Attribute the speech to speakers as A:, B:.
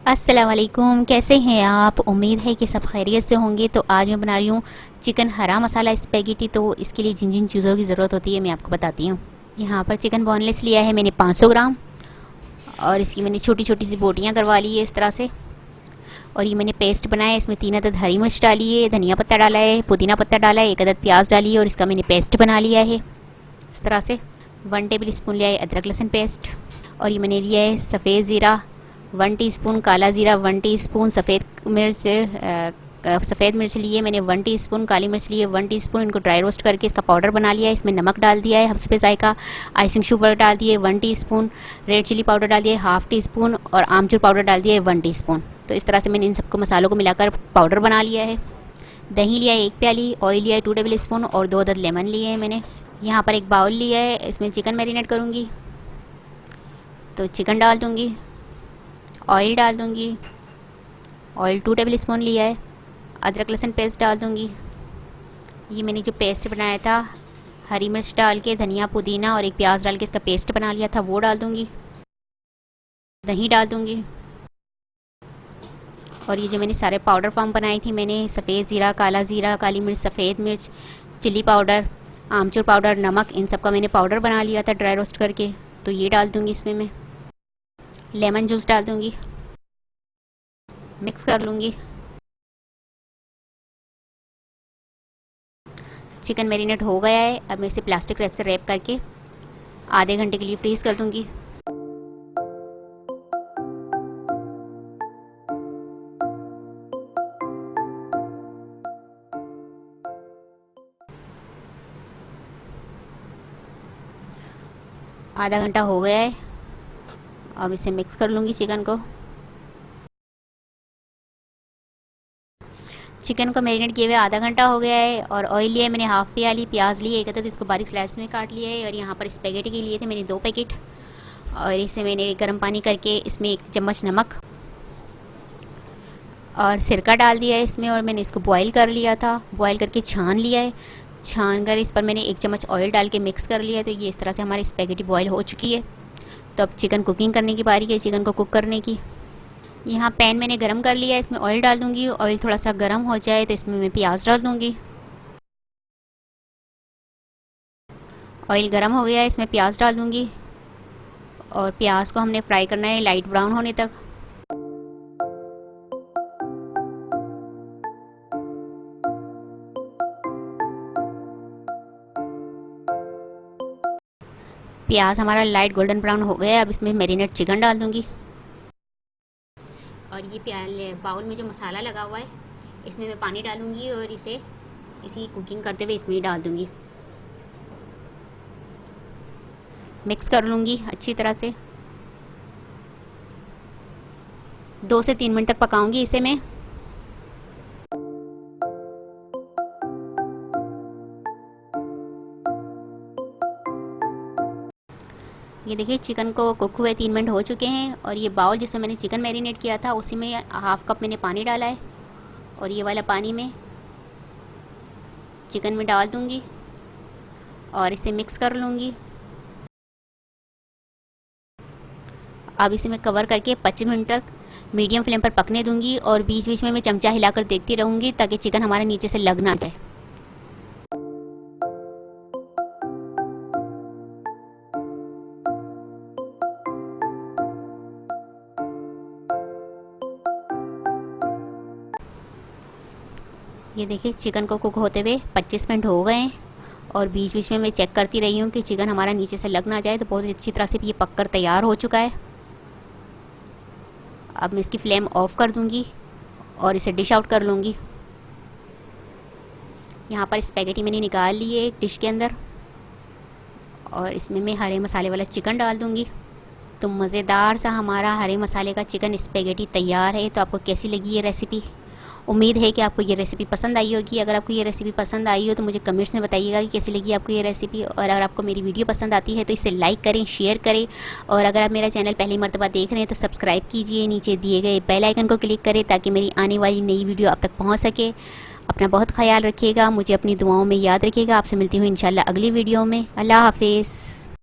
A: अस्सलाम वालेकुम, कैसे हैं आप। उम्मीद है कि सब खैरियत से होंगे। तो आज मैं बना रही हूँ चिकन हरा मसाला स्पेगेटी। तो इसके लिए जिन जिन चीज़ों की ज़रूरत होती है मैं आपको बताती हूँ। यहाँ पर चिकन बोनलेस लिया है मैंने 500 ग्राम, और इसकी मैंने छोटी छोटी सी बोटियाँ करवा ली है इस तरह से। और ये मैंने पेस्ट बनाया है, इसमें 3 अदद हरी मिर्च डाली है, धनिया पत्ता डाला है, पुदीना पत्ता डाला है, 1 अदद प्याज डाली है और इसका मैंने पेस्ट बना लिया है इस तरह से। 1 टेबल स्पून लिया है अदरक लहसुन पेस्ट। और ये मैंने लिया है सफ़ेद ज़ीरा 1 टीस्पून, काला ज़ीरा 1 टीस्पून, सफ़ेद मिर्च लिए मैंने 1 टीस्पून, काली मिर्च लिए 1 टीस्पून। इनको ड्राई रोस्ट करके इसका पाउडर बना लिया है। इसमें नमक डाल दिया है हस्बे ज़ायका, आइसिंग शुगर डाल दिए 1 टीस्पून, रेड चिली पाउडर डाल दिया है 1/2 टीस्पून और आमचूर पाउडर डाल दिया है 1 टीस्पून। तो इस तरह से मैंने इन सबको मसालों को मिलाकर पाउडर बना लिया है। दही लिया है 1 प्याली, ऑयल लिया है 2 टेबल स्पून और 2 अदद लेमन लिए हैं मैंने। यहाँ पर एक बाउल लिया है, इसमें चिकन मैरिनेट करूँगी। तो चिकन डाल दूँगी, ऑयल डाल दूँगी, ऑयल 2 टेबल स्पून लिया है, अदरक लहसुन पेस्ट डाल दूँगी। ये मैंने जो पेस्ट बनाया था हरी मिर्च डाल के, धनिया पुदीना और एक प्याज डाल के इसका पेस्ट बना लिया था वो डाल दूँगी। दही डाल दूँगी। और ये जो मैंने सारे पाउडर फॉर्म बनाई थी मैंने, सफ़ेद ज़ीरा, काला ज़ीरा, काली मिर्च, सफ़ेद मिर्च, चिली पाउडर, आमचूर पाउडर, नमक, इन सब का मैंने पाउडर बना लिया था ड्राई रोस्ट करके। तो ये डाल दूँगी इसमें मैं। लेमन जूस डाल दूँगी, मिक्स कर लूँगी। चिकन मैरिनेट हो गया है। अब मैं इसे प्लास्टिक रैप से रैप करके आधे घंटे के लिए फ्रीज़ कर दूँगी। आधा घंटा हो गया है। अब इसे मिक्स कर लूँगी चिकन को। चिकन को मैरिनेट किए हुए आधा घंटा हो गया है। और ऑयल लिया है मैंने 1/2 प्याली, प्याज लिए 1 अदद, इसको बारीक स्लाइस में काट लिया है। और यहाँ पर स्पेगेटी के लिए थे मैंने 2 पैकेट। और इसे मैंने गर्म पानी करके इसमें 1 चम्मच नमक और सिरका डाल दिया है इसमें। और मैंने इसको बॉईल कर लिया था, बॉईल करके छान लिया है। छान कर इस पर मैंने 1 चम्मच ऑयल डाल के मिक्स कर लिया है। तो ये इस तरह से हमारी स्पेगेटी बॉईल हो चुकी है। तो अब चिकन कुकिंग करने की बारी है, चिकन को कुक करने की। यहाँ पैन मैंने गरम कर लिया है, इसमें ऑयल डाल दूँगी। ऑयल थोड़ा सा गरम हो जाए तो इसमें मैं प्याज डाल दूँगी। ऑयल गरम हो गया है, इसमें प्याज डाल दूँगी। और प्याज को हमने फ्राई करना है लाइट ब्राउन होने तक। प्याज हमारा लाइट गोल्डन ब्राउन हो गया है। अब इसमें मैरिनेट चिकन डाल दूँगी। और ये बाउल में जो मसाला लगा हुआ है इसमें मैं पानी डालूँगी और इसी कुकिंग करते हुए इसमें ही डाल दूँगी। मिक्स कर लूँगी अच्छी तरह से। 2 से 3 मिनट तक पकाऊँगी इसे मैं। ये देखिए चिकन को कुक हुए 3 मिनट हो चुके हैं। और ये बाउल जिसमें मैंने चिकन मैरिनेट किया था उसी में 1/2 कप मैंने पानी डाला है। और ये वाला पानी में चिकन में डाल दूँगी और इसे मिक्स कर लूँगी। अब इसे मैं कवर करके 25 मिनट तक मीडियम फ्लेम पर पकने दूँगी। और बीच बीच में मैं चमचा हिलाकर देखती रहूँगी ताकि चिकन हमारे नीचे से लग ना जाए। ये देखिए चिकन को कुक होते हुए 25 मिनट हो गए हैं। और बीच बीच में मैं चेक करती रही हूँ कि चिकन हमारा नीचे से लग ना जाए। तो बहुत अच्छी तरह से ये पककर तैयार हो चुका है। अब मैं इसकी फ्लेम ऑफ कर दूँगी और इसे डिश आउट कर लूँगी। यहाँ पर स्पेगेटी मैंने निकाल ली है एक डिश के अंदर। और इसमें मैं हरे मसाले वाला चिकन डाल दूँगी। तो मज़ेदार सा हमारा हरे मसाले का चिकन स्पेगेटी तैयार है। तो आपको कैसी लगी ये रेसिपी। उम्मीद है कि आपको ये रेसिपी पसंद आई होगी। अगर आपको ये रेसिपी पसंद आई हो तो मुझे कमेंट्स में बताइएगा कि कैसी लगी आपको ये रेसिपी। और अगर आपको मेरी वीडियो पसंद आती है तो इसे लाइक करें, शेयर करें। और अगर आप मेरा चैनल पहली मर्तबा देख रहे हैं तो सब्सक्राइब कीजिए, नीचे दिए गए बेल आइकन को क्लिक करें ताकि मेरी आने वाली नई वीडियो आप तक पहुँच सके। अपना बहुत ख्याल रखिएगा, मुझे अपनी दुआओं में याद रखिएगा। आपसे मिलती हूँ इंशाल्लाह अगली वीडियो में। अल्लाह हाफिज़।